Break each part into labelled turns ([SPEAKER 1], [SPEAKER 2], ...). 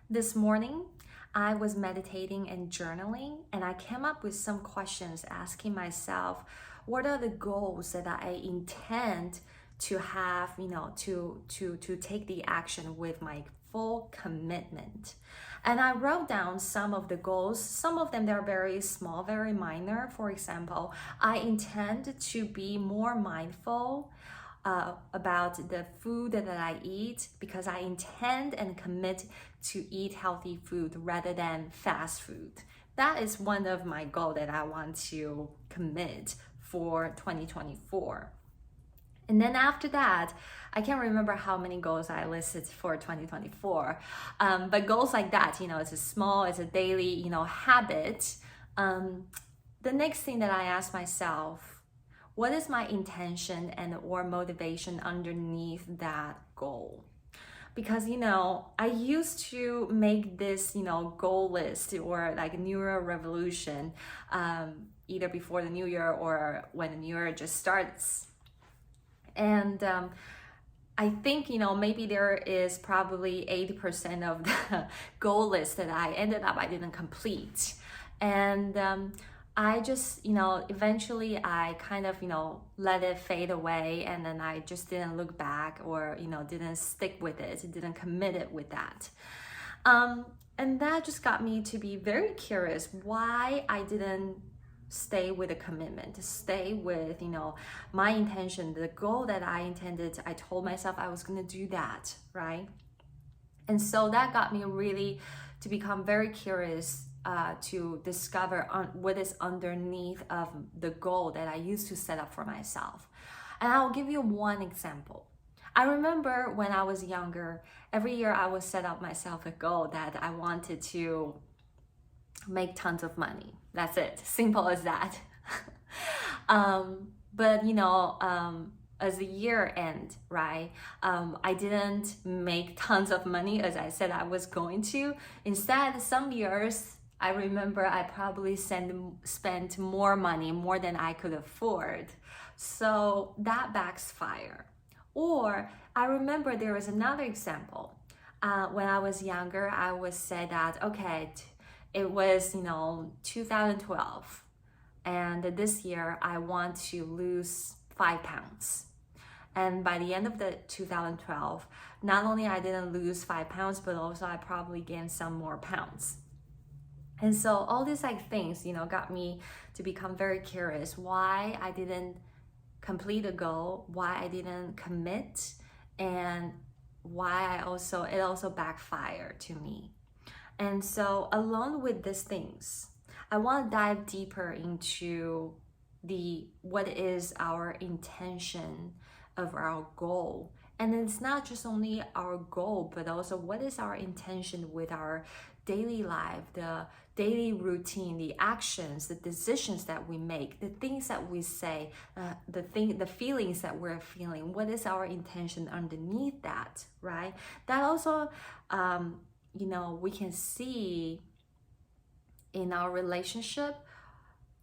[SPEAKER 1] This morning, I was meditating and journaling, and I came up with some questions asking myself, what are the goals that I intend to have, to take the action with my full commitment. And I wrote down some of the goals. Some of them they're very small, very minor. For example, I intend to be more mindful about the food that I eat because I intend and commit to eat healthy food rather than fast food. That is one of my goals that I want to commit for 2024. And then after that, I can't remember how many goals I listed for 2024. But goals like that, it's a small, it's a daily, habit. The next thing that I ask myself, what is my intention and or motivation underneath that goal? Because I used to make this goal list or like New Year revolution, either before the new year or when the new year just starts. And I think maybe there is probably 80% of the goal list that I didn't complete. And I just, eventually I kind of, let it fade away, and then I just didn't look back or, didn't stick with it, didn't commit it with that. And that just got me to be very curious why I didn't stay with a commitment, to stay with, my intention, the goal that I intended. I told myself I was going to do that, right? And so that got me really to become very curious to discover what is underneath of the goal that I used to set up for myself. And I'll give you one example. I remember when I was younger, every year I would set up myself a goal that I wanted to make tons of money. That's it, simple as that. But as the year end, right? I didn't make tons of money as I said I was going to. Instead, some years I remember I probably spent more money, more than I could afford. So that backfire. Or I remember there was another example. When I was younger, I would say that, okay, it was, 2012. And this year I want to lose 5 pounds. And by the end of the 2012, not only I didn't lose 5 pounds, but also I probably gained some more pounds. And so all these things, got me to become very curious why I didn't complete a goal, why I didn't commit, and why it also backfired to me. And so along with these things, I want to dive deeper into what is our intention of our goal. And it's not just only our goal, but also what is our intention with our daily life, the daily routine, the actions, the decisions that we make, the things that we say, the feelings that we're feeling. What is our intention underneath that, right? That also, we can see in our relationship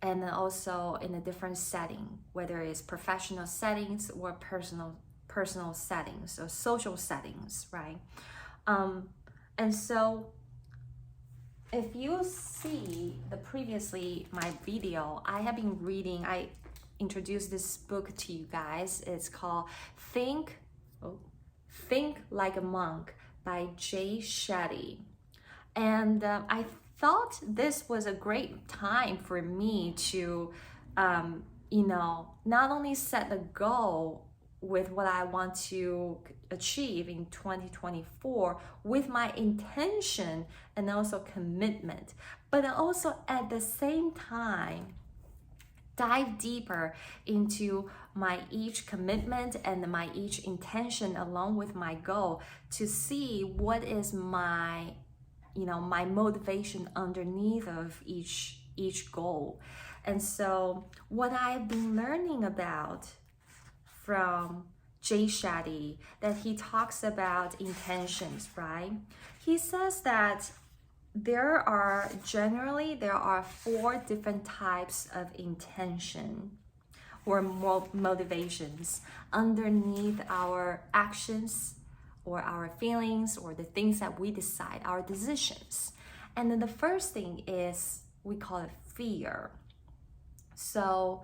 [SPEAKER 1] and also in a different setting, whether it's professional settings or personal settings or social settings, right? And so if you see previously my video, I have been reading, I introduced this book to you guys. It's called Think Like a Monk by Jay Shetty. And I thought this was a great time for me to, not only set a goal with what I want to achieve in 2024 with my intention and also commitment, but also at the same time dive deeper into my each commitment and my each intention along with my goal to see what is my my motivation underneath of each goal. And so what I've been learning about from Jay Shetty, that he talks about intentions, right? He says that there are 4 different types of intention or motivations underneath our actions, or our feelings or the things that we decide, our decisions. And then the first thing is we call it fear. So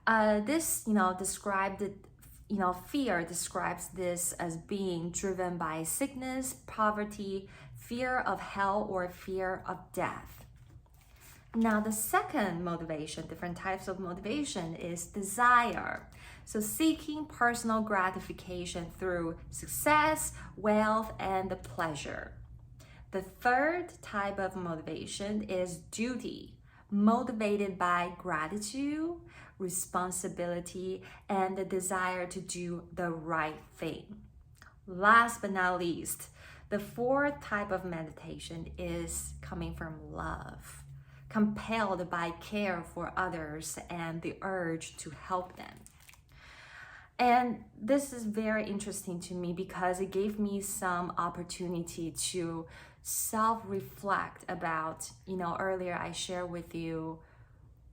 [SPEAKER 1] this, described it, fear describes this as being driven by sickness, poverty, fear of hell, or fear of death. Now, the second motivation, different types of motivation, is desire. So seeking personal gratification through success, wealth, and the pleasure. The third type of motivation is duty, motivated by gratitude, responsibility, and the desire to do the right thing. Last but not least, the fourth type of meditation is coming from love, compelled by care for others and the urge to help them. And this is very interesting to me because it gave me some opportunity to self-reflect about, earlier I shared with you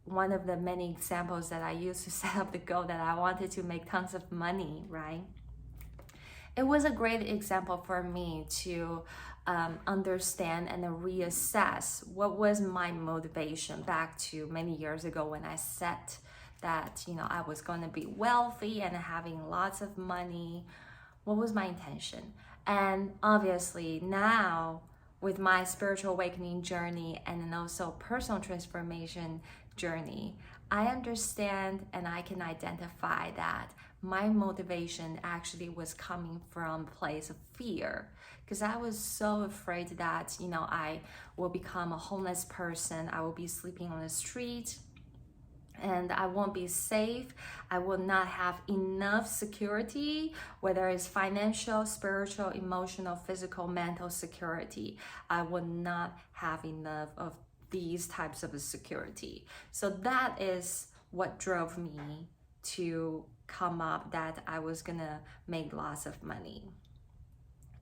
[SPEAKER 1] one of the many examples that I used to set up the goal that I wanted to make tons of money, right? It was a great example for me to understand and reassess what was my motivation back to many years ago when I set that, I was going to be wealthy and having lots of money. What was my intention? And obviously now with my spiritual awakening journey and then also personal transformation journey, I understand and I can identify that my motivation actually was coming from a place of fear, because I was so afraid that, I will become a homeless person. I will be sleeping on the street and I won't be safe. I will not have enough security, whether it's financial, spiritual, emotional, physical, mental security. I will not have enough of these types of security. So that is what drove me to come up that I was gonna make lots of money.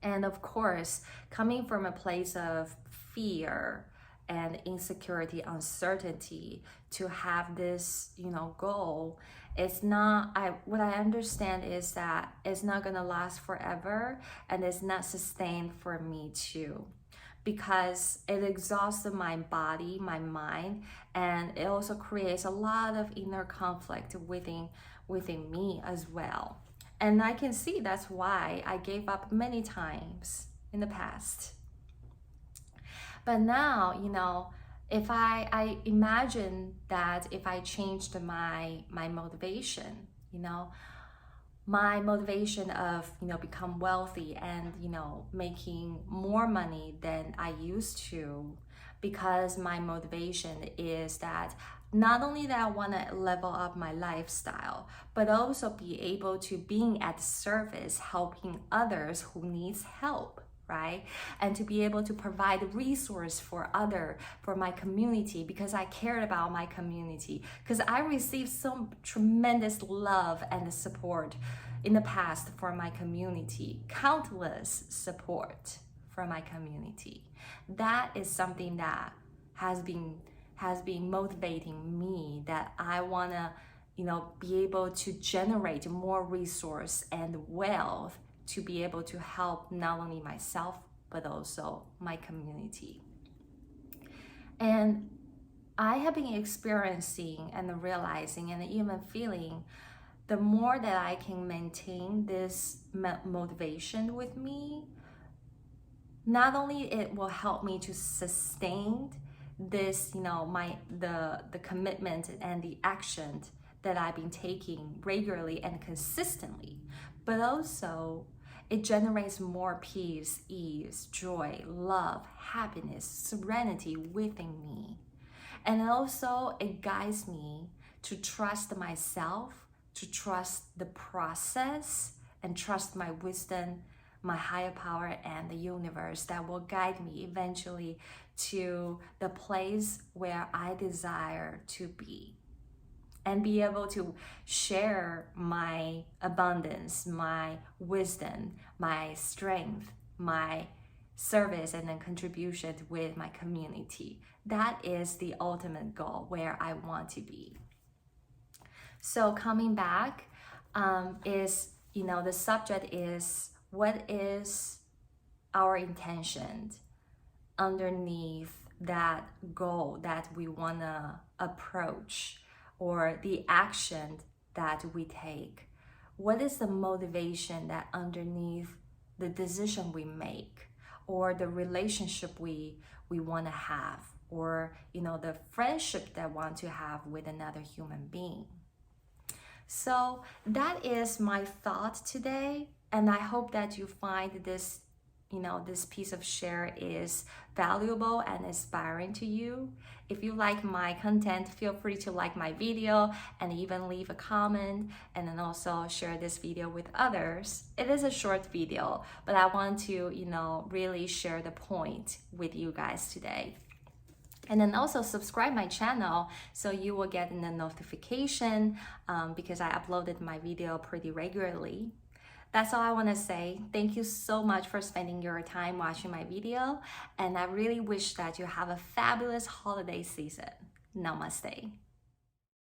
[SPEAKER 1] And of course, coming from a place of fear and insecurity, uncertainty, to have this, goal, it's not, what I understand is that it's not gonna last forever and it's not sustained for me too, because it exhausted my body, my mind, and it also creates a lot of inner conflict within me as well. And I can see that's why I gave up many times in the past. But now, if I imagine that if I changed my motivation, my motivation of, become wealthy and, making more money than I used to, because my motivation is that not only that I want to level up my lifestyle, but also be able to being at service, helping others who needs help, right? And to be able to provide resource for my community, because I cared about my community, because I received some tremendous love and support in the past for my community, countless support for my community. That is something that has been motivating me, that I want to, be able to generate more resource and wealth to be able to help not only myself, but also my community. And I have been experiencing and realizing and even feeling, the more that I can maintain this motivation with me, not only it will help me to sustain this, the commitment and the action that I've been taking regularly and consistently, but also it generates more peace, ease, joy, love, happiness, serenity within me. And also it guides me to trust myself, to trust the process, and trust my wisdom, my higher power, and the universe that will guide me eventually to the place where I desire to be, and be able to share my abundance, my wisdom, my strength, my service, and then contribution with my community. That is the ultimate goal where I want to be. So coming back, is, the subject is what is our intention underneath that goal that we want to approach, or the action that we take? What is the motivation that underneath the decision we make, or the relationship we want to have, or the friendship that want to have with another human being? So that is my thought today, and I hope that you find this this piece of share is valuable and inspiring to you. If you like my content, feel free to like my video and even leave a comment, and then also share this video with others. It is a short video, but I want to really share the point with you guys today. And then also subscribe my channel so you will get a notification because I uploaded my video pretty regularly. That's all I want to say. Thank you so much for spending your time watching my video, and I really wish that you have a fabulous holiday season. Namaste.